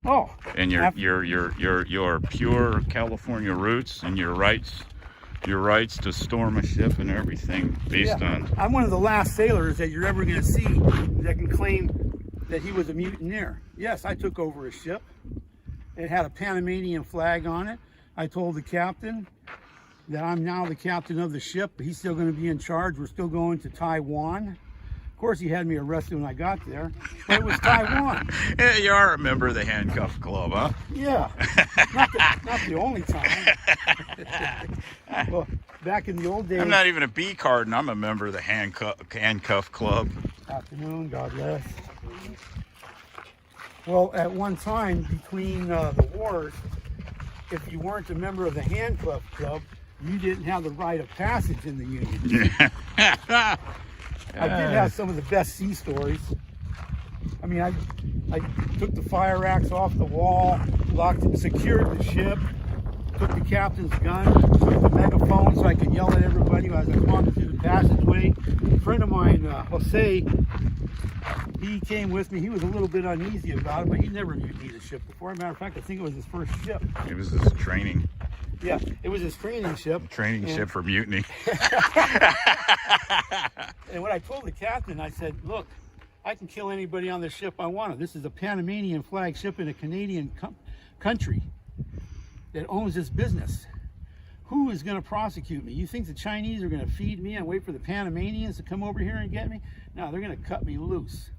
Oh, and your pure California roots and your rights to storm a ship and everything based on. I'm one of the last sailors that you're ever going to see that can claim that he was a mutineer. Yes, I took over a ship. It had a Panamanian flag on it. I told the captain that I'm now the captain of the ship, but he's still going to be in charge. We're still going to Taiwan. Of course, he had me arrested when I got there, but it was Taiwan. Yeah, you are a member of the handcuff club, huh? Yeah, not the only time. Well, back in the old days. I'm not even a B card, and I'm a member of the handcuff club. Afternoon, God bless. Well, at one time between the wars, if you weren't a member of the handcuff club, you didn't have the rite of passage in the Union. I did have some of the best sea stories. I mean, I took the fire axe off the wall, secured the ship, took the captain's gun, took the megaphone so I could yell at everybody as I walked through the passageway. A friend of mine, Jose, he came with me. He was a little bit uneasy about it, but he never mutinied a ship before. As a matter of fact, I think it was his first ship. It was his training. Yeah, it was his training ship. Ship for mutiny. And when I told the captain, I said, look, I can kill anybody on the ship I want to. This is a Panamanian flag ship in a Canadian country that owns this business. Who is going to prosecute me? You think the Chinese are going to feed me and wait for the Panamanians to come over here and get me? No, they're going to cut me loose.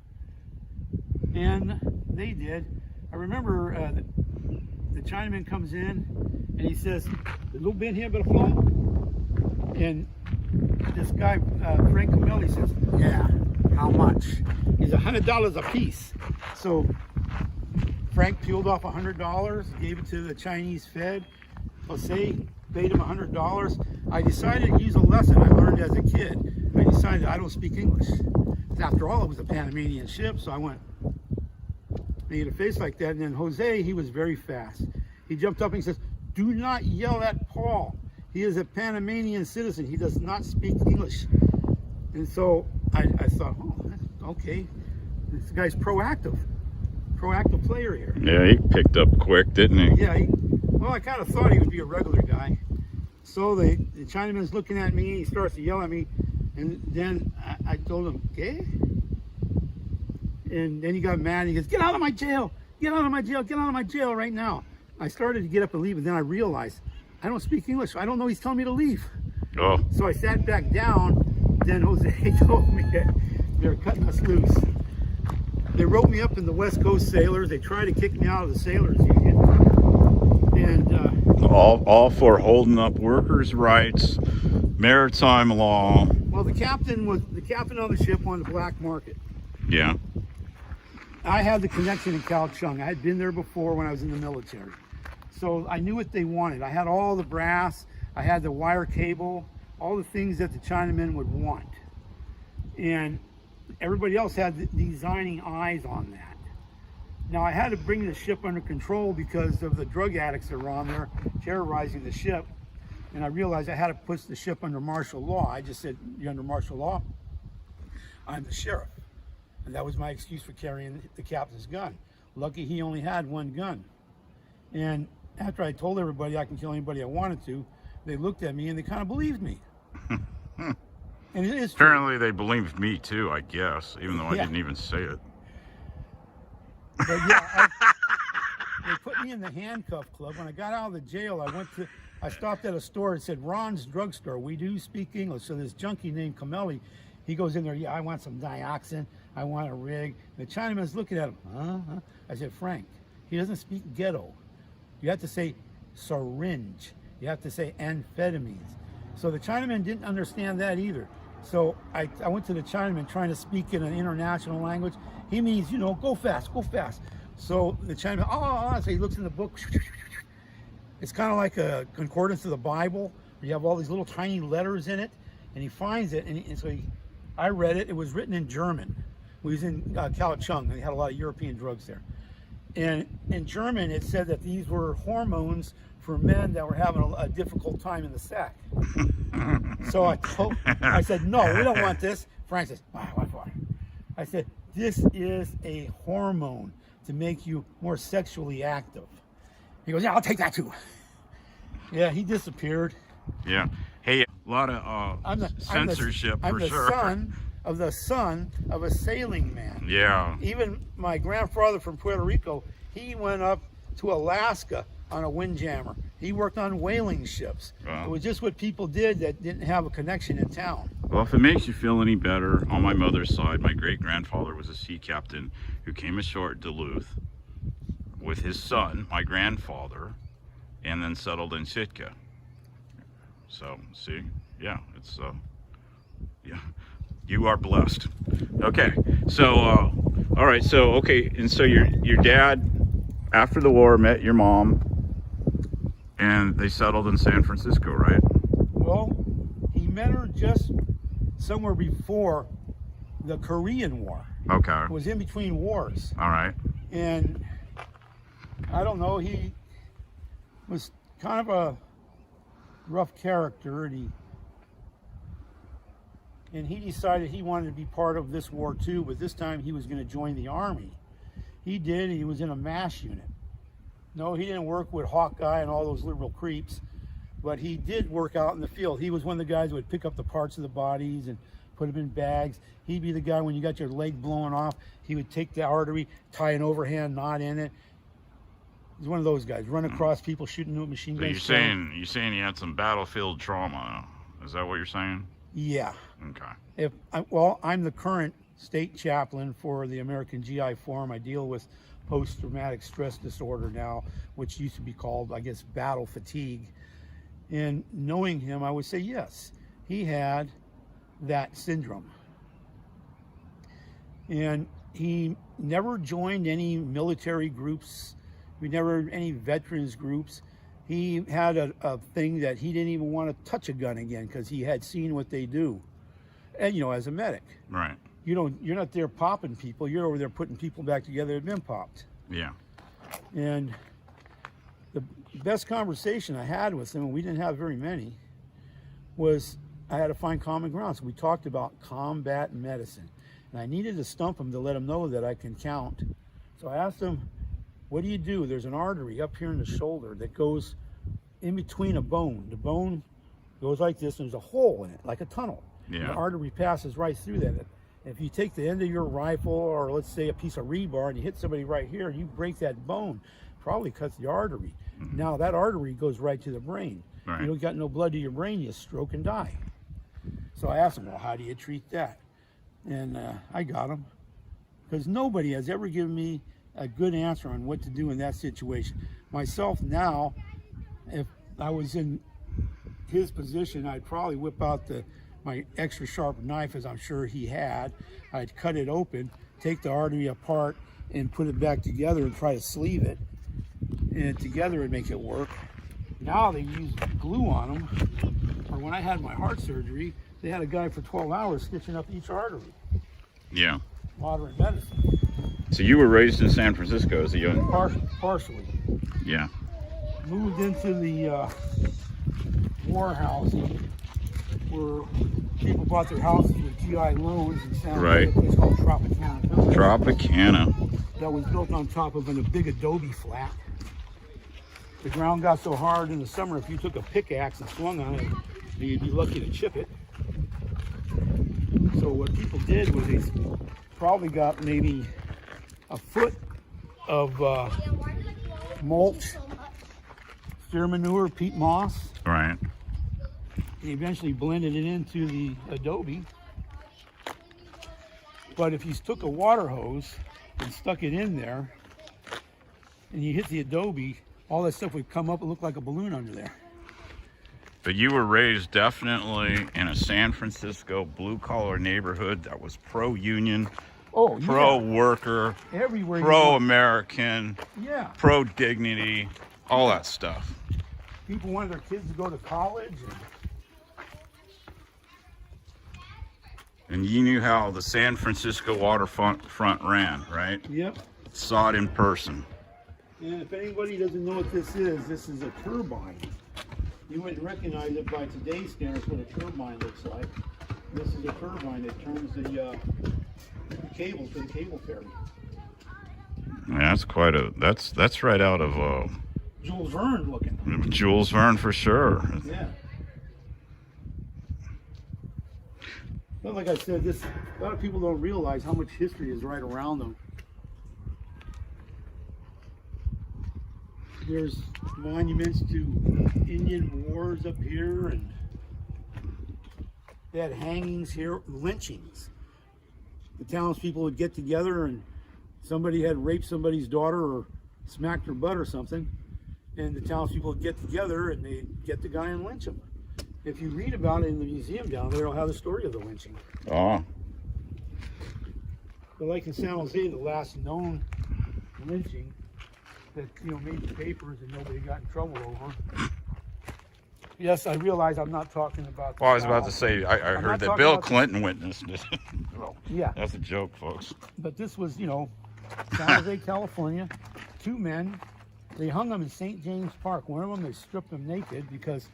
And they did. I remember the Chinaman comes in and he says, "The little bin here better flow." And this guy, Frank Camelli, says, "Yeah, how much?" He's $100 a piece. So Frank peeled off $100, gave it to the Chinese Fed. Jose paid him $100. I decided to use a lesson I learned as a kid. I decided I don't speak English. After all, it was a Panamanian ship, so I went, made a face like that. And then Jose, he was very fast. He jumped up and he says, "Do not yell at Paul. He is a Panamanian citizen. He does not speak English." And so I thought, oh, okay, this guy's proactive player here. Yeah, he picked up quick, didn't he? Yeah, well, I kind of thought he would be a regular guy. So the Chinaman's looking at me, he starts to yell at me, and then I told him, okay? And then he got mad, and he goes, "Get out of my jail! Get out of my jail! Get out of my jail right now!" I started to get up and leave, and then I realized, I don't speak English. I don't know he's telling me to leave. Oh. So I sat back down. Then Jose told me that they're cutting us loose. They wrote me up in the West Coast Sailors. They tried to kick me out of the Sailors Union. And all for holding up workers' rights, maritime law. Well, the captain of the ship on the black market. Yeah. I had the connection in Kaohsiung. I had been there before when I was in the military. So I knew what they wanted. I had all the brass, I had the wire cable, all the things that the Chinamen would want. And everybody else had the designing eyes on that. Now I had to bring the ship under control because of the drug addicts that were on there terrorizing the ship. And I realized I had to put the ship under martial law. I just said, "You're under martial law? I'm the sheriff." And that was my excuse for carrying the captain's gun. Lucky he only had one gun. And after I told everybody I can kill anybody I wanted to, they looked at me and they kind of believed me. And it is true. Apparently they believed me too, I guess, even though I didn't even say it. But yeah, they put me in the handcuff club. When I got out of the jail, I stopped at a store and said, "Ron's Drugstore. We do speak English." So this junkie named Camelli, he goes in there, "Yeah, I want some dioxin. I want a rig." The Chinaman's looking at him, huh? I said, "Frank, he doesn't speak ghetto. You have to say syringe. You have to say amphetamines." So the Chinaman didn't understand that either. So I went to the Chinaman trying to speak in an international language. He means, go fast, go fast. So the Chinaman, so he looks in the book. It's kind of like a concordance of the Bible, where you have all these little tiny letters in it, and he finds it, I read it. It was written in German. We was in Kaohsiung, and they had a lot of European drugs there. And in German, it said that these were hormones for men that were having a difficult time in the sack. So I said, "No, we don't want this." Frank says, "What for?" I said, "This is a hormone to make you more sexually active. He goes, yeah, I'll take that too. Yeah, he disappeared. Yeah. Hey, a lot of censorship for sure. I'm the son of a sailing man. Yeah. Even my grandfather from Puerto Rico, he went up to Alaska on a windjammer. He worked on whaling ships. Wow. It was just what people did that didn't have a connection in town. Well, if it makes you feel any better, on my mother's side, my great-grandfather was a sea captain who came ashore at Duluth with his son, my grandfather, and then settled in Sitka. So, see, yeah, it's, yeah, you are blessed. Okay, so, all right, so, okay, and so your dad, after the war, met your mom, and they settled in San Francisco, right? Well, he met her just somewhere before the Korean War. Okay. It was in between wars. All right. And I don't know, he was kind of a rough character, and he decided he wanted to be part of this war too, but this time he was going to join the army. He did. He was in a MASH unit. No, he didn't work with Hawkeye and all those liberal creeps, but he did work out in the field. He was one of the guys who would pick up the parts of the bodies and put them in bags. He'd be the guy when you got your leg blown off, he would take the artery, tie an overhand knot in it. He's one of those guys, run across people, shooting new machine guns. So you're saying he had some battlefield trauma. Is that what you're saying? Yeah. Okay. Well, I'm the current state chaplain for the American GI Forum. I deal with post-traumatic stress disorder now, which used to be called, I guess, battle fatigue. And knowing him, I would say yes, he had that syndrome. And he never joined any military groups. We never any veterans groups. He had a thing that he didn't even want to touch a gun again because he had seen what they do. And you know, as a medic, right? You're not there popping people. You're over there putting people back together that have been popped. Yeah. And the best conversation I had with him, and we didn't have very many, was I had to find common ground. So we talked about combat medicine, and I needed to stump him to let him know that I can count. So I asked him, what do you do? There's an artery up here in the shoulder that goes in between a bone. The bone goes like this, and there's a hole in it, like a tunnel. Yeah. And the artery passes right through that. If you take the end of your rifle, or let's say a piece of rebar, and you hit somebody right here, and you break that bone, probably cuts the artery. Mm-hmm. Now that artery goes right to the brain. Right. You don't got no blood to your brain, you stroke and die. So I asked him, well, how do you treat that? And I got him, because nobody has ever given me a good answer on what to do in that situation. Myself now, if I was in his position, I'd probably whip out my extra sharp knife, as I'm sure he had. I'd cut it open, take the artery apart, and put it back together and try to sleeve it. And together it'd make it work. Now they use glue on them. Or when I had my heart surgery, they had a guy for 12 hours stitching up each artery. Yeah. Modern medicine. So you were raised in San Francisco as a young... Partially. Yeah. Moved into the war housing, where people bought their houses with GI loans in San Francisco. It's called Tropicana. Tropicana. That was built on top of a big adobe flat. The ground got so hard in the summer, if you took a pickaxe and swung on it, you'd be lucky to chip it. So what people did was they probably got maybe a foot of mulch, steer manure, peat moss. Right. And eventually blended it into the adobe. But if you took a water hose and stuck it in there, and you hit the adobe, all that stuff would come up and look like a balloon under there. But you were raised definitely in a San Francisco blue-collar neighborhood that was pro-union, pro-worker, everywhere, pro-American, yeah, pro-dignity, all that stuff. People wanted their kids to go to college. And you knew how the San Francisco waterfront ran, right? Yep. Saw it in person. And if anybody doesn't know what this is a turbine. You wouldn't recognize it by today's standards what a turbine looks like. This is a turbine that turns the cable to the cable ferry. That's quite a. That's right out of Jules Verne looking. Jules Verne for sure. Yeah. But like I said, a lot of people don't realize how much history is right around them. There's monuments to Indian wars up here, and they had hangings here, lynchings. The townspeople would get together, and somebody had raped somebody's daughter or smacked her butt or something, and the townspeople would get together and they'd get the guy and lynch him. If you read about it in the museum down there, it'll have the story of the lynching. Oh. But like in San Jose, the last known lynching that made the papers and nobody got in trouble over. Yes, I realize I'm not talking about. Well, I was about to say I heard that Bill Clinton witnessed this. Well, yeah, that's a joke, folks. But this was, San Jose, California. 2 men. They hung them in St. James Park. One of them, they stripped them naked because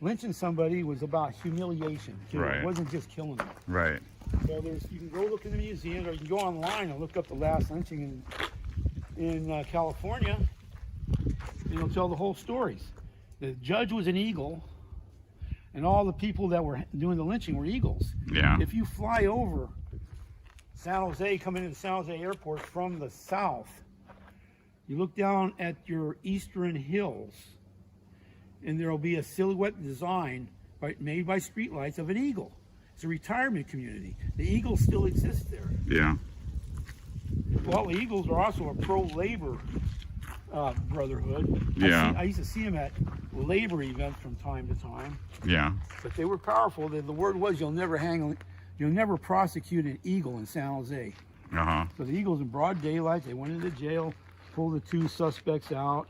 lynching somebody was about humiliation too. Right. It wasn't just killing them. Right. So you can go look in the museum, or you can go online and look up the last lynching in California, and it'll tell the whole stories. The judge was an eagle, and all the people that were doing the lynching were eagles. Yeah. If you fly over San Jose, coming into San Jose Airport from the south, you look down at your eastern hills, and there will be a silhouette design made by streetlights of an eagle. It's a retirement community. The Eagles still exist there. Yeah. Well, the Eagles are also a pro-labor brotherhood. Yeah. I used to see them at labor events from time to time. Yeah. But they were powerful. The word was you'll never prosecute an eagle in San Jose. Uh-huh. So the Eagles in broad daylight, they went into jail, pulled the 2 suspects out,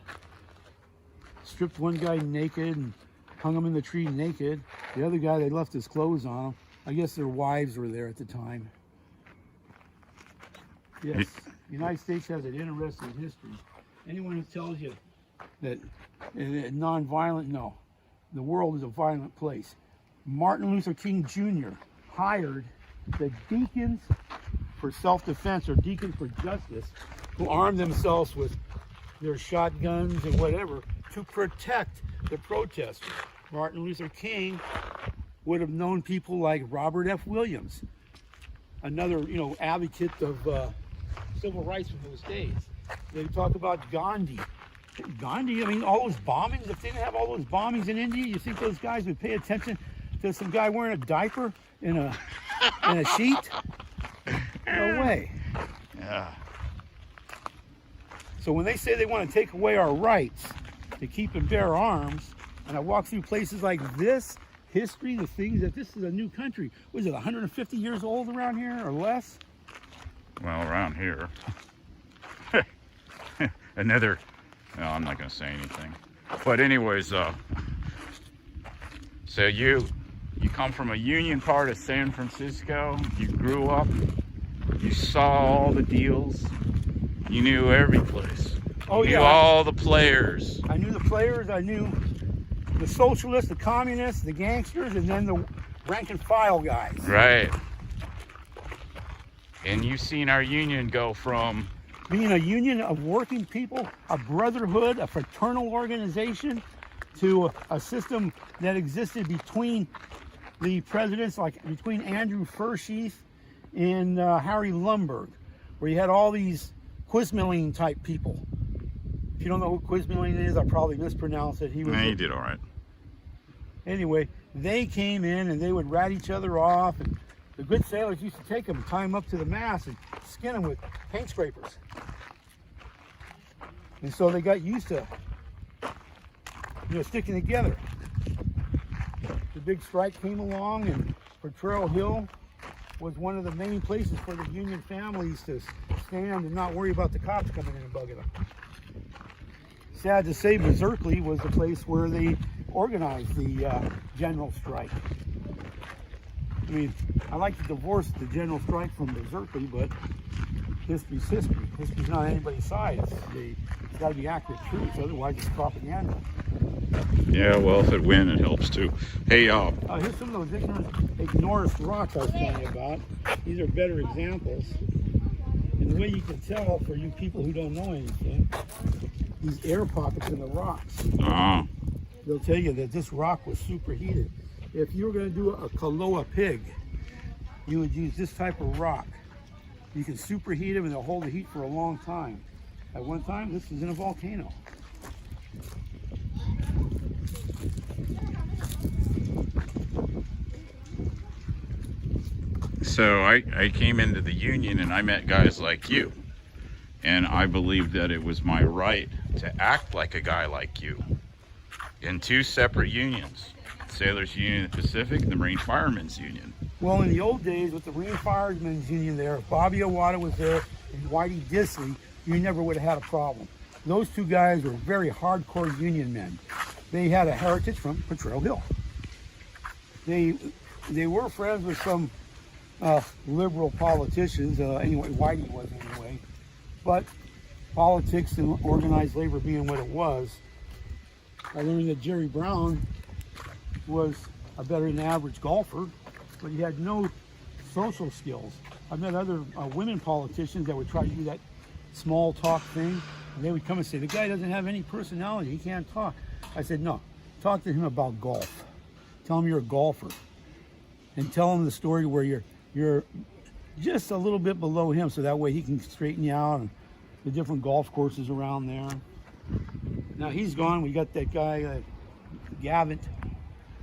stripped one guy naked and hung him in the tree naked. The other guy, they left his clothes on him. I guess their wives were there at the time. Yes, the United States has an interesting history. Anyone who tells you that non-violent, no. The world is a violent place. Martin Luther King Jr. hired the deacons for self-defense or deacons for justice, who armed themselves with their shotguns and whatever to protect the protesters. Martin Luther King would have known people like Robert F. Williams, another advocate of civil rights from those days. They talk about Gandhi. Gandhi, I mean, all those bombings, if they didn't have all those bombings in India, you think those guys would pay attention to some guy wearing a diaper in a sheet? No way. Yeah. So when they say they want to take away our rights to keep and bear arms, and I walk through places like this, history, the things that this is a new country. Was it 150 years old around here or less? Well, around here. No, I'm not going to say anything. But anyways, so you come from a union part of San Francisco. You grew up. You saw all the deals. You knew every place. Oh, you yeah. knew all the players. I knew the players. I knew the socialists, the communists, the gangsters, and then the rank and file guys. Right. And you've seen our union go from being a union of working people, a brotherhood, a fraternal organization, to a system that existed between the presidents, like between Andrew Furshieff and Harry Lumberg, where you had all these Quizmeline type people. If you don't know who Quizmeline is, I probably mispronounced it. you did all right. Anyway, they came in and they would rat each other off, and the good sailors used to take them, tie them up to the mast, and skin them with paint scrapers. And so they got used to, sticking together. The big strike came along, and Protrero Hill was one of the main places for the union families to stand and not worry about the cops coming in and bugging them. Sad to say, Berkeley was the place where they organized the general strike. I mean, I like to divorce the general strike from Berkeley, but history's history. History's not on anybody's side. It's got to be accurate truth, otherwise it's propaganda. Yeah, well, if it wins, it helps too. Hey, here's some of those ignorant rocks I was telling you about. These are better examples. And the way you can tell, for you people who don't know anything, these air pockets in the rocks, Oh. they'll tell you that this rock was superheated. If you were going to do a Calais pig, you would use this type of rock. You can superheat them and they'll hold the heat for a long time. At one time, this was in a volcano. So I came into the union and I met guys like you. And I believed that it was my right to act like a guy like you in two separate unions. Sailors Union of the Pacific and the Marine Firemen's Union. Well, in the old days with the Marine Firemen's Union there, if Bobby Owada was there and Whitey Disley, you never would have had a problem. Those two guys were very hardcore union men. They had a heritage from Protrero Hill. They were friends with some liberal politicians, anyway, Whitey was anyway. But politics and organized labor being what it was, I learned that Jerry Brown was a better than average golfer, but he had no social skills. I've met other women politicians that would try to do that small talk thing, and they would come and say, the guy doesn't have any personality, he can't talk. I said, no, talk to him about golf. Tell him you're a golfer. And tell him the story where you're just a little bit below him, so that way he can straighten you out and the different golf courses around there. Now he's gone. We got that guy, Gavin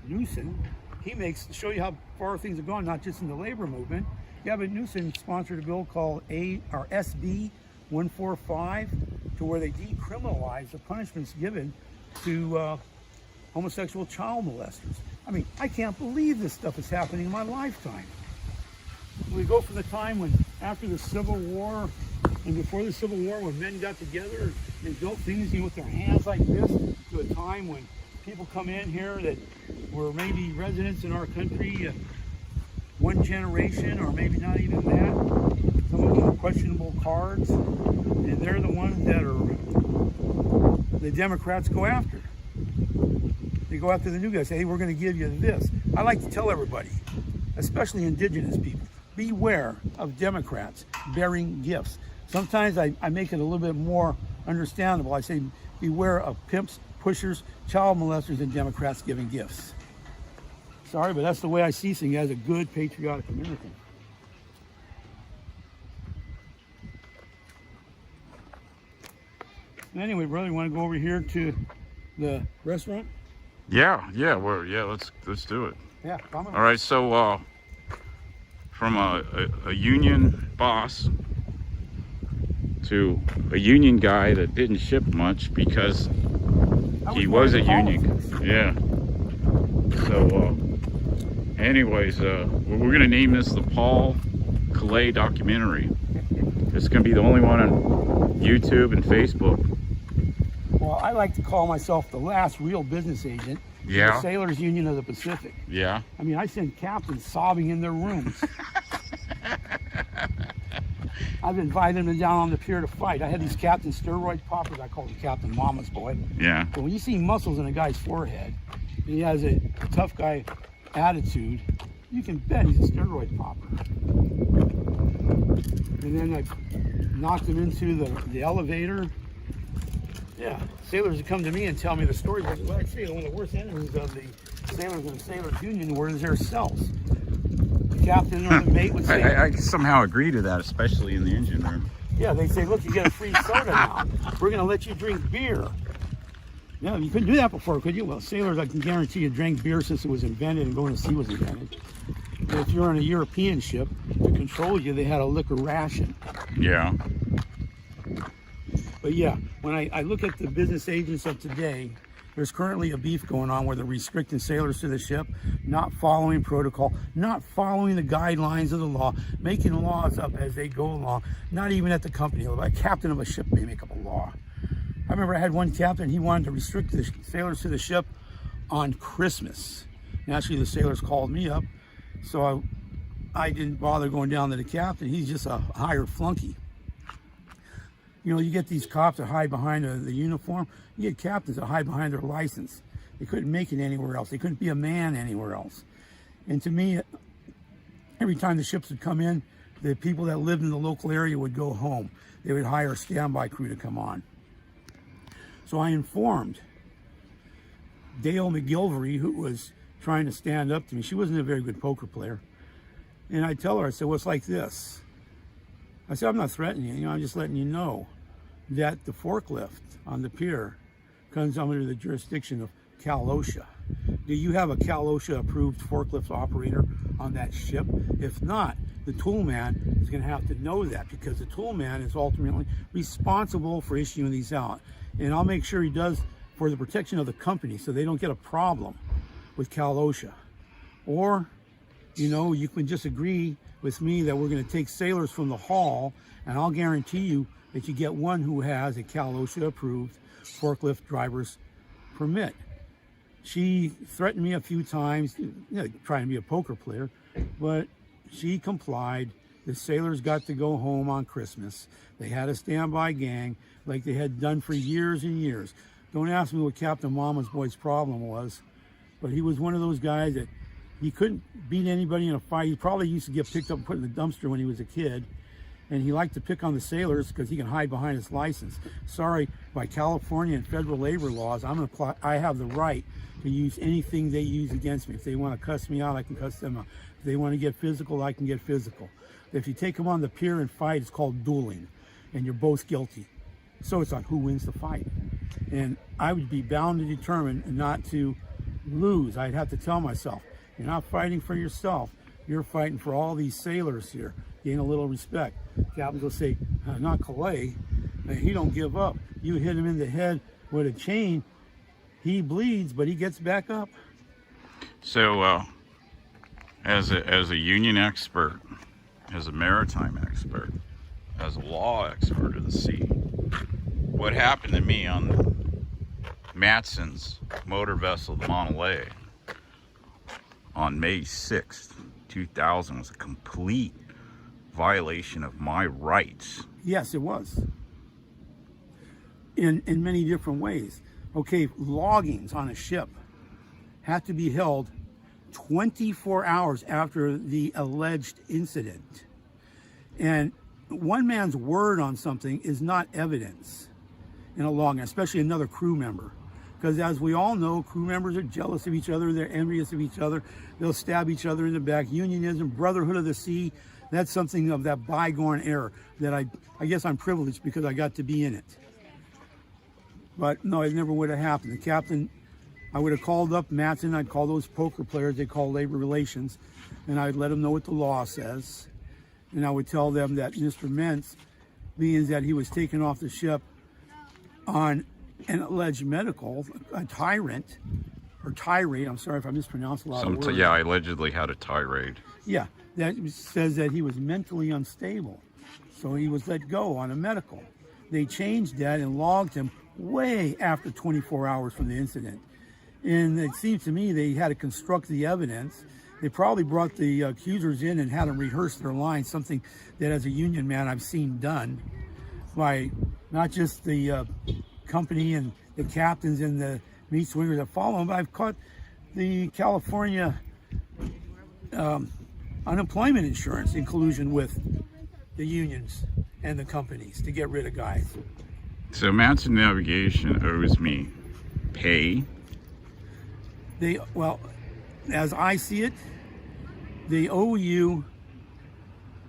Newsom. He makes, to show you how far things have gone, not just in the labor movement. Gavin Newsom sponsored a bill called SB 145, to where they decriminalize the punishments given to homosexual child molesters. I mean, I can't believe this stuff is happening in my lifetime. We go from the time when, after the Civil War and before the Civil War, when men got together and built things with their hands like this, to a time when people come in here that were maybe residents in our country one generation, or maybe not even that. Some of them are questionable cards, and they're the ones that are the Democrats go after. They go after the new guys, say, hey, we're going to give you this. I like to tell everybody, especially indigenous people, beware of Democrats bearing gifts. Sometimes I make it a little bit more understandable. I say, beware of pimps, pushers, child molesters, and Democrats giving gifts. Sorry, but that's the way I see things as a good, patriotic American. Anyway, brother, you want to go over here to the restaurant? Yeah, let's do it. Yeah, come on. All right, so from a union boss to a union guy that didn't ship much because he was a union. Yeah. So, anyways, we're gonna name this the Paul Calais documentary. It's gonna be the only one on YouTube and Facebook. Well, I like to call myself the last real business agent. Yeah. The Sailors Union of the Pacific. Yeah. I mean, I send captains sobbing in their rooms. I've invited them down on the pier to fight. I had these captain steroid poppers. I call them Captain Mama's Boy. Yeah. But when you see muscles in a guy's forehead, and he has a tough guy attitude, you can bet he's a steroid popper. And then I knocked him into the elevator. Yeah, sailors would come to me and tell me the story. But like I say, one of the worst enemies of the sailors and the Sailors Union were their cells. The captain or the mate would say, I somehow agree to that, especially in the engine room. yeah, they say, look, you get a free soda now. We're going to let you drink beer. Yeah, you couldn't do that before, could you? Well, sailors, I can guarantee you, drank beer since it was invented and going to sea was invented. And if you're on a European ship, to control you, they had a liquor ration. Yeah. But yeah, when I look at the business agents of today, there's currently a beef going on where they're restricting sailors to the ship, not following protocol, not following the guidelines of the law, making laws up as they go along, not even at the company level. A captain of a ship may make up a law. I remember I had one captain, he wanted to restrict the sailors to the ship on Christmas. And actually the sailors called me up, so I didn't bother going down to the captain. He's just a hired flunky. You know, you get these cops that hide behind the uniform. You get captains that hide behind their license. They couldn't make it anywhere else. They couldn't be a man anywhere else. And to me, every time the ships would come in, the people that lived in the local area would go home. They would hire a standby crew to come on. So I informed Dale McGilvery, who was trying to stand up to me. She wasn't a very good poker player. And I tell her, I said, well, it's like this. I said, I'm not threatening you, I'm just letting you know that the forklift on the pier comes under the jurisdiction of Calais. Do you have a Calais approved forklift operator on that ship? If not, the tool man is going to have to know that, because the tool man is ultimately responsible for issuing these out. And I'll make sure he does for the protection of the company, so they don't get a problem with Calais. Or, you know, you can just agree with me that we're going to take sailors from the hall, and I'll guarantee you that you get one who has a Calais approved forklift driver's permit. She threatened me a few times, you know, trying to be a poker player, but she complied. The sailors got to go home on Christmas. They had a standby gang like they had done for years and years. Don't ask me what Captain Mama's boy's problem was, but he was one of those guys that he couldn't beat anybody in a fight. He probably used to get picked up and put in the dumpster when he was a kid. And he liked to pick on the sailors because he can hide behind his license. Sorry, by California and federal labor laws, I have the right to use anything they use against me. If they want to cuss me out, I can cuss them out. If they want to get physical, I can get physical. If you take them on the pier and fight, it's called dueling, and you're both guilty. So it's on who wins the fight. And I would be bound to determine not to lose. I'd have to tell myself, you're not fighting for yourself. You're fighting for all these sailors here. Gain a little respect. Captains will say, not Calais. He don't give up. You hit him in the head with a chain, he bleeds, but he gets back up. So, as a union expert, as a maritime expert, as a law expert of the sea, what happened to me on Matson's motor vessel, the Monterey, on May 6th, 2000 was a complete violation of my rights. Yes, it was. In many different ways. Okay, loggings on a ship have to be held 24 hours after the alleged incident. And one man's word on something is not evidence in a logging, especially another crew member. Because as we all know, crew members are jealous of each other, they're envious of each other, they'll stab each other in the back. Unionism, brotherhood of the sea, that's something of that bygone era that I guess I'm privileged because I got to be in it. But no, it never would have happened. The captain, I would have called up Matson, I'd call those poker players they call labor relations, and I'd let them know what the law says. And I would tell them that Mr. Mentz, being that he was taken off the ship on an alleged medical, a tirade, I'm sorry if I mispronounced a lot of words. Yeah, I allegedly had a tirade. Yeah, that says that he was mentally unstable. So he was let go on a medical. They changed that and logged him way after 24 hours from the incident. And it seems to me they had to construct the evidence. They probably brought the accusers in and had them rehearse their lines, something that as a union man I've seen done by not just the company and the captains and the meat swingers that follow them, but I've caught the California unemployment insurance in collusion with the unions and the companies to get rid of guys. So Matson Navigation owes me pay. Well, as I see it, they owe you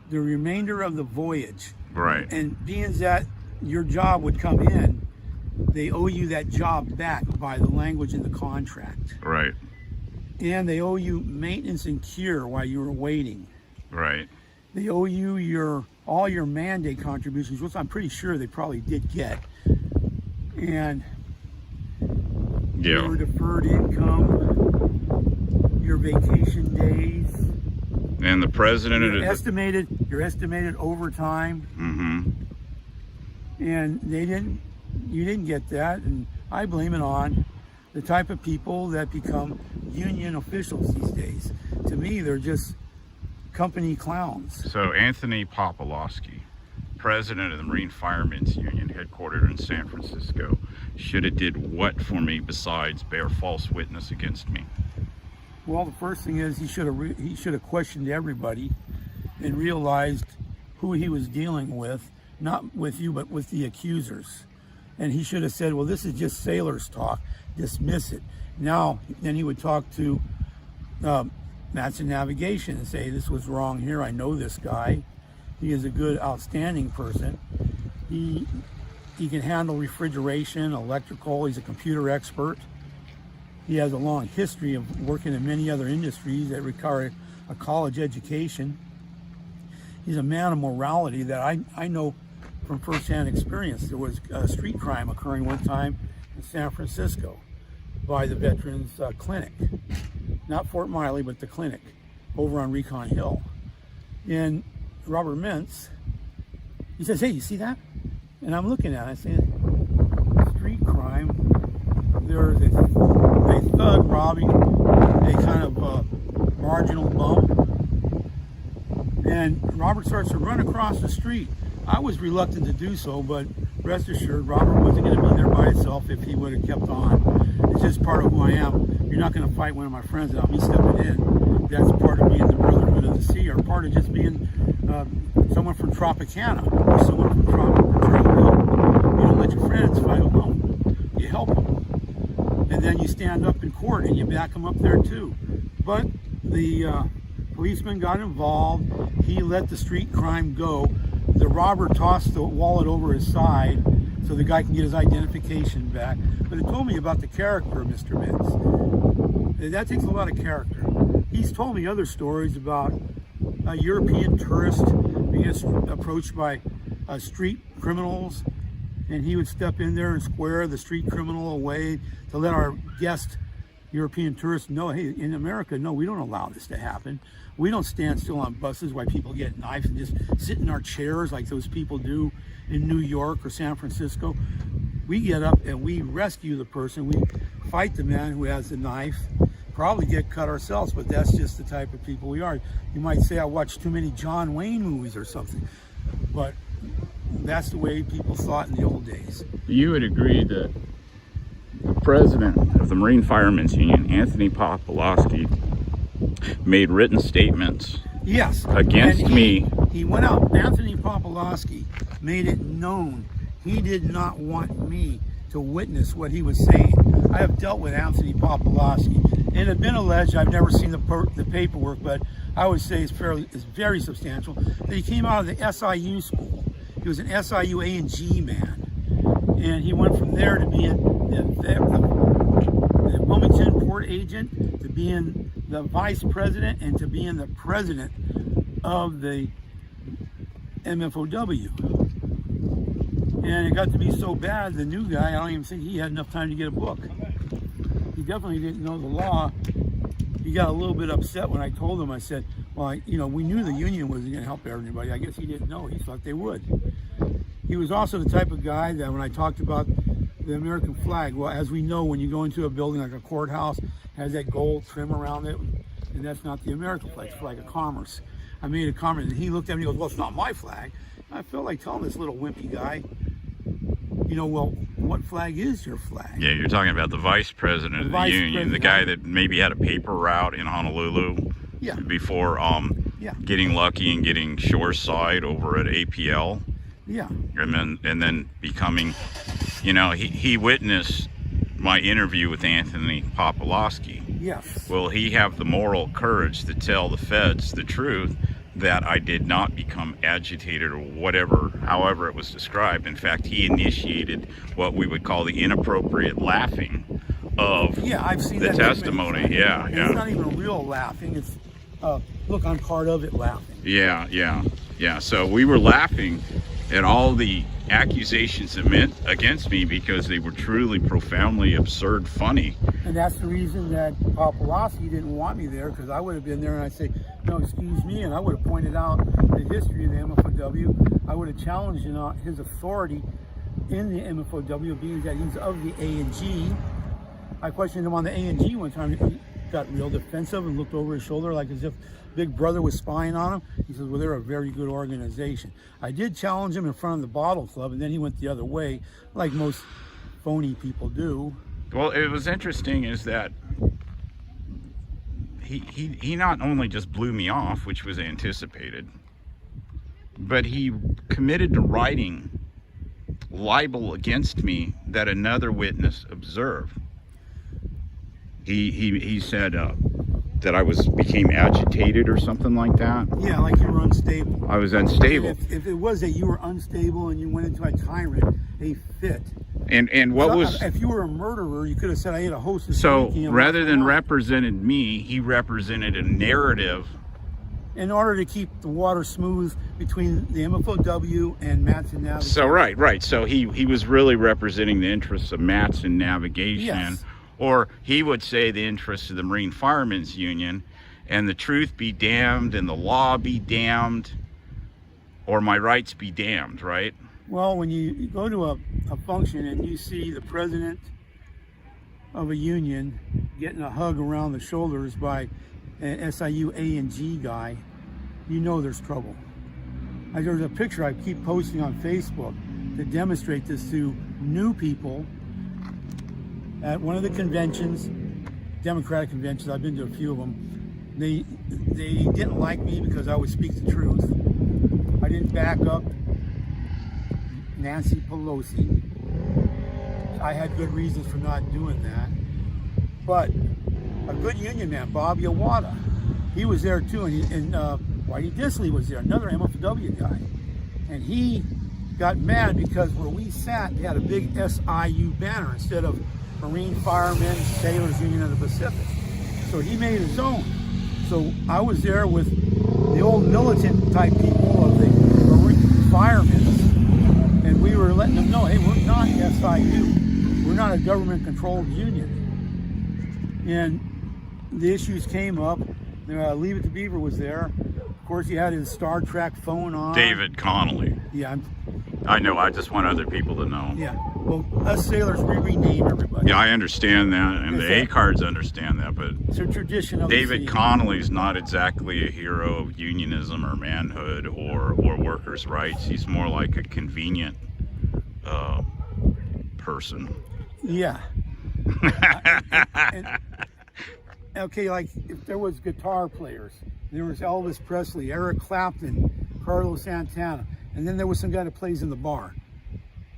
the remainder of the voyage. Right. And being that your job would come in, they owe you that job back by the language in the contract. Right. And they owe you maintenance and cure while you were waiting. Right. They owe you all your mandate contributions, which I'm pretty sure they probably did get. And your deferred income, your vacation days, and the president your estimated overtime. Mm-hmm. And you didn't get that, and I blame it on the type of people that become union officials these days. To me, they're just company clowns. So Anthony Popolowski, president of the Marine Firemen's Union, headquartered in San Francisco, should have did what for me besides bear false witness against me? Well, the first thing is he should have questioned everybody and realized who he was dealing with, not with you, but with the accusers. And he should have said, well, this is just sailors talk, dismiss it. Now, then he would talk to Matson Navigation and say, this was wrong here, I know this guy. He is a good, outstanding person. He can handle refrigeration, electrical, he's a computer expert. He has a long history of working in many other industries that require a college education. He's a man of morality that I know from firsthand experience. There was a street crime occurring one time in San Francisco by the Veterans Clinic. Not Fort Miley, but the clinic over on Recon Hill. And Robert Mintz, he says, hey, you see that? And I'm looking at it, I say, street crime. There's a thug robbing a kind of marginal bum. And Robert starts to run across the street. I was reluctant to do so, but rest assured, Robert wasn't going to be there by himself if he would have kept on. It's just part of who I am. You're not going to fight one of my friends without me stepping in. That's part of being the Brotherhood of the Sea, or part of just being someone from Tropicana, or someone from Protrero Hill. You don't let your friends fight alone. You help them. And then you stand up in court and you back them up there too. But the policeman got involved. He let the street crime go. The robber tossed the wallet over his side so the guy can get his identification back. But it told me about the character of Mr. Mintz. That takes a lot of character. He's told me other stories about a European tourist being approached by street criminals, and he would step in there and square the street criminal away to let our guest European tourists know, hey, in America, no, we don't allow this to happen. We don't stand still on buses while people get knives and just sit in our chairs like those people do in New York or San Francisco. We get up and we rescue the person. We fight the man who has the knife, probably get cut ourselves, but that's just the type of people we are. You might say I watched too many John Wayne movies or something, but that's the way people thought in the old days. You would agree that the president of the Marine Firemen's Union, Anthony Popolowski, made written statements against me. He went out, Anthony Popolowski made it known he did not want me to witness what he was saying. I have dealt with Anthony Popolowski. It had been alleged, I've never seen the paperwork, but I would say it's very substantial, that he came out of the SIU school. He was an SIU A&G man. And he went from there to being the Wilmington port agent, to being the vice president, and to being the president of the MFOW. And it got to be so bad, the new guy, I don't even think he had enough time to get a book. He definitely didn't know the law. He got a little bit upset when I told him. I said, well, we knew the union wasn't going to help everybody. I guess he didn't know. He thought they would. He was also the type of guy that when I talked about the American flag, well, as we know, when you go into a building like a courthouse, it has that gold trim around it, and that's not the American flag, it's the flag of commerce. I made a comment, and he looked at me and goes, well, it's not my flag. I felt like telling this little wimpy guy, well, what flag is your flag? Yeah, you're talking about the vice president of the union, the guy that maybe had a paper route in Honolulu before getting lucky and getting shoreside over at APL. Yeah. And then becoming, he witnessed my interview with Anthony Popolowski. Yes. Will he have the moral courage to tell the feds the truth that I did not become agitated or whatever, however it was described? In fact, he initiated what we would call the inappropriate laughing of I've seen the that testimony. It's not even real laughing. It's, look, I'm part of it laughing. Yeah. So we were laughing at all the accusations against me because they were truly profoundly absurd funny. And that's the reason that Popolowski didn't want me there, because I would have been there and I'd say, no, excuse me, and I would have pointed out the history of the MFOW. I would have challenged his authority in the MFOW, being that he's of the A&G. I questioned him on the A&G one time. He got real defensive and looked over his shoulder like as if Big Brother was spying on him. He says, well, they're a very good organization. I did challenge him in front of the Bottle Club, and then he went the other way, like most phony people do. Well, it was interesting is that he not only just blew me off, which was anticipated, but he committed to writing libel against me that another witness observed. He said that I became agitated or something like that. Yeah, like you were unstable. I was unstable. If it was that you were unstable and you went into a tyrant, a fit. And what was... If you were a murderer, you could have said I ate a host of... So rather than represented me, he represented a narrative. In order to keep the water smooth between the MFOW and Matson Navigation. So right. So he was really representing the interests of Matson Navigation. Yes. Or he would say the interests of the Marine Firemen's Union, and the truth be damned and the law be damned, or my rights be damned, right? Well, when you go to a function and you see the president of a union getting a hug around the shoulders by an SIU A and G guy, you know there's trouble. There's a picture I keep posting on Facebook to demonstrate this to new people at one of the conventions, Democratic conventions. I've been to a few of them. They didn't like me because I would speak the truth. I didn't back up Nancy Pelosi. I had good reasons for not doing that. But a good union man, Bobby Awada, he was there too, and Whitey Disley was there, another MFW guy. And he got mad because where we sat, they had a big SIU banner instead of Marine Firemen Sailors Union of the Pacific. So he made his own. So I was there with the old militant type people of the Marine Firemen, and we were letting them know, hey, we're not SIU. We're not a government-controlled union. And the issues came up. Leave It to Beaver was there. Of course, he had his Star Trek phone on. David Connolly. Yeah. I know. I just want other people to know. Yeah. Well, us sailors, we rename everybody. Yeah, I understand that, and the A-cards understand that, but it's a tradition of David Connolly's not exactly a hero of unionism or manhood or workers' rights. He's more like a convenient person. Yeah. Okay, like if there was guitar players, there was Elvis Presley, Eric Clapton, Carlos Santana, and then there was some guy that plays in the bar.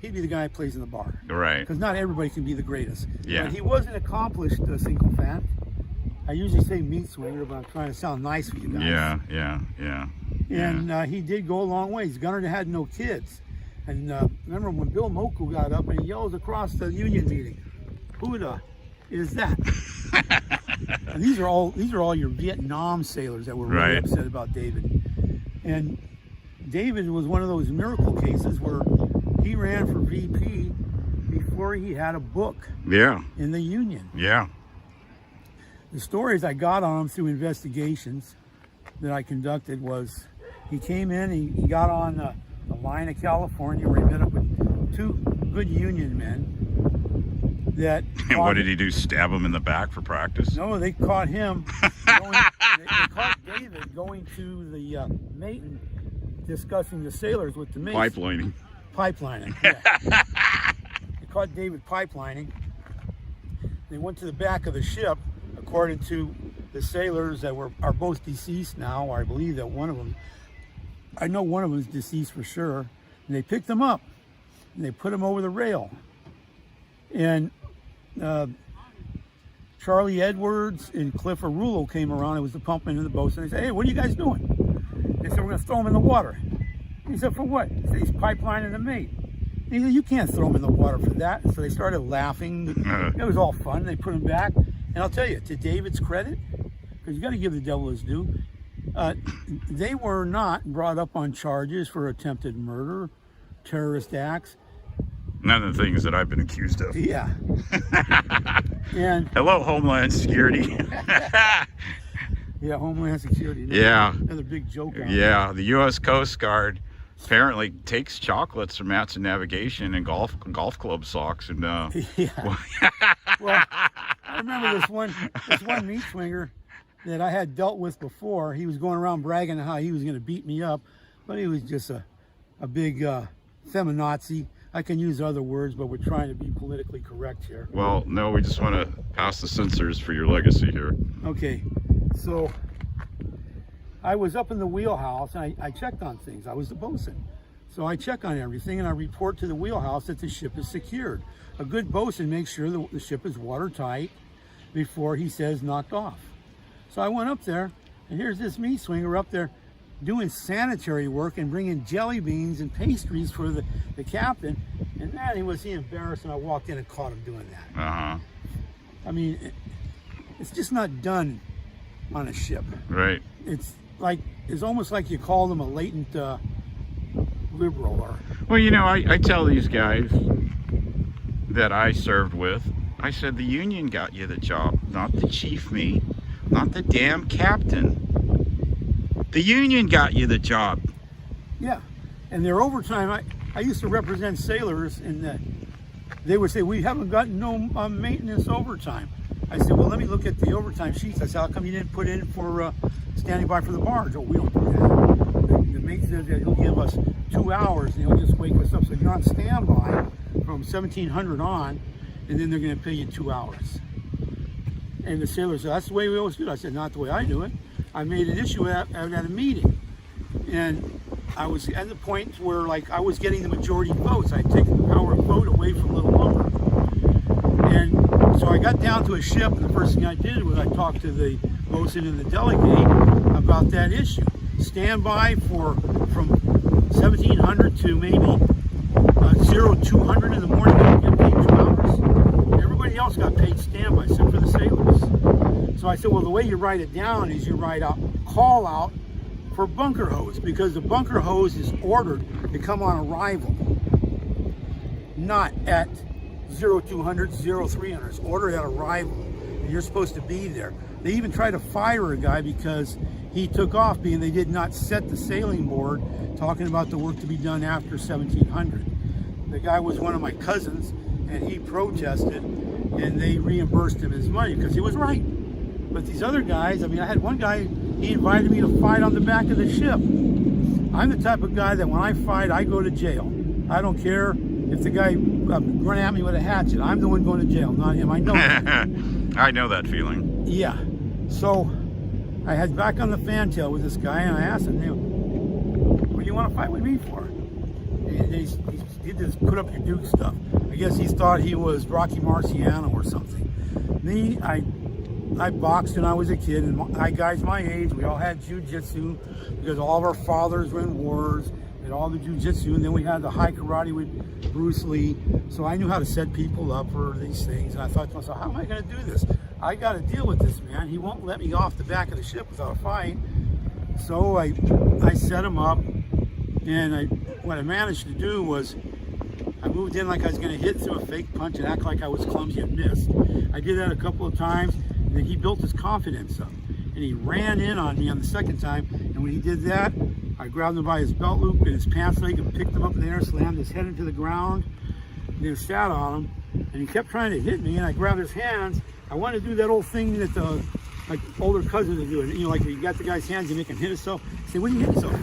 He'd be the guy that plays in the bar. Right. Because not everybody can be the greatest. Yeah. But he wasn't accomplished sycophant. I usually say meat swinger, but I'm trying to sound nice for you guys. Yeah. And he did go a long ways. Gunnar had no kids. And remember when Bill Moku got up and he yells across the union meeting, "Who the is that?" And these are all your Vietnam sailors that were really upset about David. And David was one of those miracle cases where he ran for VP before he had a book in the union. Yeah. The stories I got on him through investigations that I conducted was he came in, he got on the line of California where he met up with two good union men that... And what did he do, stab him in the back for practice? No, they caught him going, they caught David going to the Maton discussing the sailors with the mates. Pipelining, yeah. They caught David pipelining. They went to the back of the ship, according to the sailors that are both deceased now, or I believe that one of them, I know one of them is deceased for sure, and they picked him up, and they put him over the rail. And Charlie Edwards and Cliff Arulo came around. It was the pumpman and the bosun. They said, "Hey, what are you guys doing?" They said, "We're going to throw him in the water." He said, "For what?" He said, "He's pipelining the mate." He said, "You can't throw him in the water for that." So they started laughing. It was all fun. They put him back. And I'll tell you, to David's credit, because you got to give the devil his due, they were not brought up on charges for attempted murder, terrorist acts. None of the things that I've been accused of. Yeah. And hello, Homeland Security. Yeah, Homeland Security. Another big joke on Yeah, the U.S. Coast Guard apparently takes chocolates from Matson Navigation and golf club socks. And yeah. Well, I remember this one meat swinger that I had dealt with before. He was going around bragging how he was going to beat me up, but he was just a big feminazi. I can use other words, but we're trying to be politically correct here. Well, no, we just want to pass the censors for your legacy here. Okay, so I was up in the wheelhouse and I checked on things. I was the bosun. So I check on everything and I report to the wheelhouse that the ship is secured. A good bosun makes sure the ship is watertight before he says knocked off. So I went up there, and here's this meat swinger up there doing sanitary work and bringing jelly beans and pastries for the captain. And man, was he embarrassed when I walked in and caught him doing that. Uh-huh. I mean, it's just not done on a ship. Right. It's almost like you call them a latent liberal. Or Well, you know, I tell these guys that I served with, I said, the union got you the job, not the chief mate, not the damn captain. The union got you the job. Yeah, and their overtime, I used to represent sailors, and they would say, we haven't gotten no maintenance overtime. I said, well, let me look at the overtime sheets. I said, how come you didn't put in for standing by for the barge? Oh, we don't do that. The mate said that he'll give us 2 hours, and he'll just wake us up. So you're on standby from 1700 on, and then they're going to pay you 2 hours. And the sailor said, that's the way we always do it. I said, not the way I do it. I made an issue at a meeting, and I was at the point where, like, I was getting the majority votes. I had taken the power of vote away from Little Lumber. And so I got down to a ship, and the first thing I did was I talked to the bosun and the delegate about that issue. Standby from 1700 to maybe 0200 in the morning, I get paid 2 hours. Everybody else got paid standby except for the sailors. So I said, well, the way you write it down is you write out call out for bunker hose, because the bunker hose is ordered to come on arrival, not at 0200, 0300. It's ordered at arrival, and you're supposed to be there. They even tried to fire a guy because he took off, being they did not set the sailing board talking about the work to be done after 1700. The guy was one of my cousins, and he protested, and they reimbursed him his money because he was right. But these other guys, I mean, I had one guy, he invited me to fight on the back of the ship. I'm the type of guy that when I fight, I go to jail. I don't care if the guy run at me with a hatchet. I'm the one going to jail, not him. I know that. I know that feeling. Yeah. So I had back on the fantail with this guy, and I asked him, what do you want to fight with me for? And he just put up your Duke stuff. I guess he thought he was Rocky Marciano or something. Me, I boxed when I was a kid, and guys my age, we all had jiu-jitsu because all of our fathers were in wars, and all the jiu-jitsu, and then we had the high karate with Bruce Lee. So I knew how to set people up for these things, and I thought to myself, how am I going to do this? I got to deal with this man. He won't let me off the back of the ship without a fight. So I set him up, and what I managed to do was I moved in like I was going to hit through a fake punch and act like I was clumsy and missed. I did that a couple of times, and then he built his confidence up, and he ran in on me on the second time. And when he did that, I grabbed him by his belt loop and his pants leg and picked him up in the air, slammed his head into the ground, and then sat on him. And he kept trying to hit me, and I grabbed his hands. I wanted to do that old thing that like older cousins are doing. You know, like when you got the guy's hands, you make him hit himself. I said, what do you hit yourself?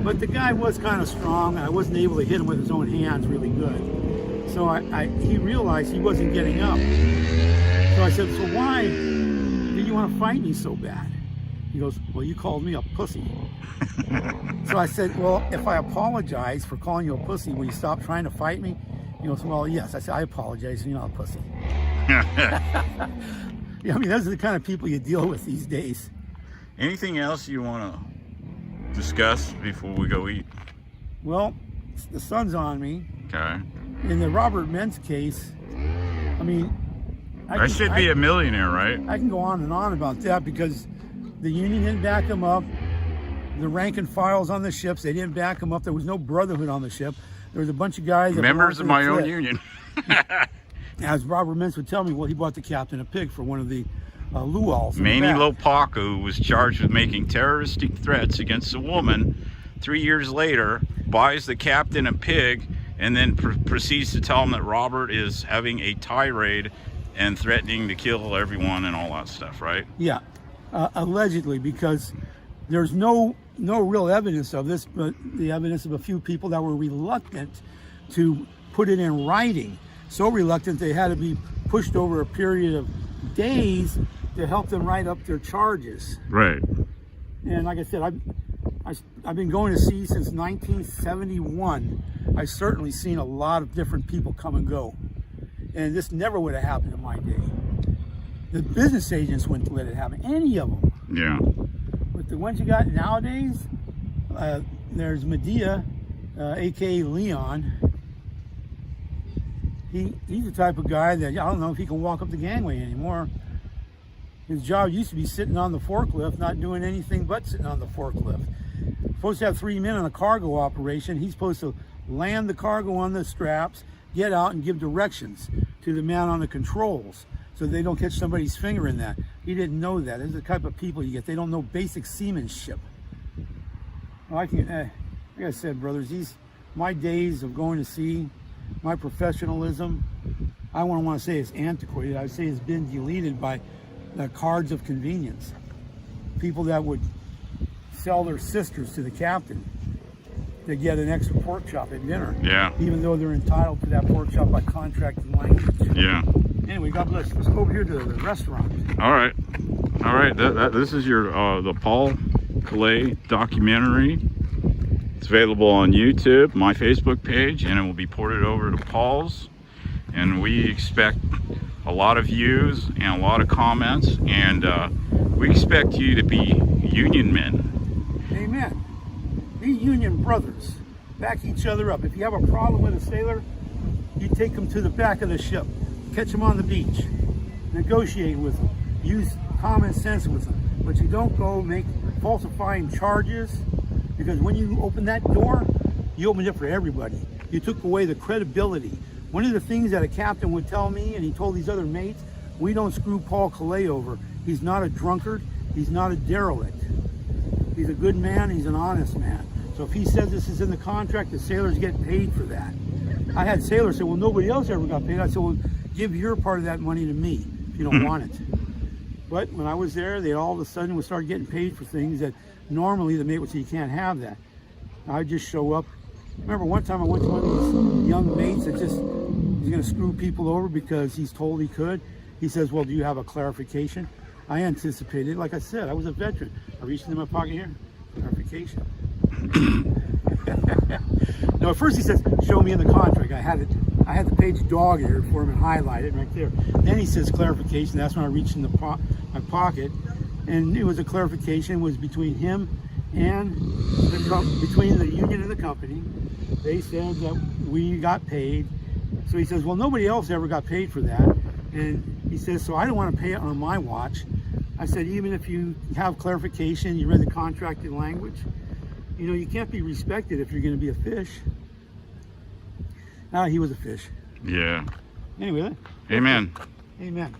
But the guy was kind of strong, and I wasn't able to hit him with his own hands really good. So he realized he wasn't getting up. So I said, so why did you want to fight me so bad? He goes, well, you called me a pussy. So I said, well, if I apologize for calling you a pussy, will you stop trying to fight me? He goes, well, yes. I said, I apologize, you're not a pussy. Yeah, I mean, those are the kind of people you deal with these days. Anything else you want to discuss before we go eat? Well, the sun's on me. Okay. In the Robert Mentz case, I mean, I should be a millionaire, right? I can go on and on about that because the union didn't back him up. The rank and files on the ships, they didn't back him up. There was no brotherhood on the ship. There was a bunch of guys that members of my own union. As Robert Mentz would tell me, well, he bought the captain a pig for one of the luauls. Manny Lopaku was charged with making terroristic threats against a woman. 3 years later, buys the captain a pig, and then proceeds to tell him that Robert is having a tirade and threatening to kill everyone and all that stuff, right? Yeah, allegedly, because there's no real evidence of this, but the evidence of a few people that were reluctant to put it in writing. So reluctant they had to be pushed over a period of days to help them write up their charges. Right. And like I said, I've been going to sea since 1971. I've certainly seen a lot of different people come and go. And this never would have happened in my day. The business agents wouldn't let it happen, any of them. Yeah. But the ones you got nowadays, there's Medea, aka Leon. He's the type of guy that I don't know if he can walk up the gangway anymore. His job used to be sitting on the forklift, not doing anything but sitting on the forklift. Supposed to have 3 men on a cargo operation. He's supposed to land the cargo on the straps, get out and give directions to the man on the controls so they don't catch somebody's finger in that. He didn't know that. This is the type of people you get. They don't know basic seamanship. Well, like I said, brothers, my days of going to sea, my professionalism, I wouldn't want to say it's antiquated. I would say it's been deleted by the cards of convenience. People that would sell their sisters to the captain to get an extra pork chop at dinner. Yeah. Even though they're entitled to that pork chop by contract and language. Yeah. Anyway, God bless. Let's go over here to the restaurant. All right. All right. This is your the Paul Calais documentary. It's available on YouTube, my Facebook page, and it will be ported over to Paul's. And we expect a lot of views and a lot of comments, and we expect you to be union men. Amen. Be union brothers. Back each other up. If you have a problem with a sailor, you take them to the back of the ship. Catch them on the beach. Negotiate with them. Use common sense with them. But you don't go make falsifying charges, because when you open that door, you opened it for everybody. You took away the credibility. One of the things that a captain would tell me, and he told these other mates, we don't screw Paul Calais over. He's not a drunkard. He's not a derelict. He's a good man. He's an honest man. So if he says this is in the contract, the sailors get paid for that. I had sailors say, well, nobody else ever got paid. I said, well, give your part of that money to me if you don't want it. But when I was there, they all of a sudden would start getting paid for things that normally the mate would say, you can't have that. I'd just show up. I remember one time I went to one of these young mates that just, he's going to screw people over because he's told he could. He says, well, do you have a clarification? I anticipated, like I said, I was a veteran. I reached into my pocket here, clarification. No, at first he says, show me in the contract. I had the page dog here for him and highlighted right there. Then he says clarification. That's when I reached in my pocket, and it was a clarification. It was between him and between the union and the company. They said that we got paid. So he says, well, nobody else ever got paid for that. And he says, so I don't want to pay it on my watch. I said, even if you have clarification, you read the contracted language, you know, you can't be respected if you're going to be a fish. He was a fish. Yeah. Anyway. Amen. Amen.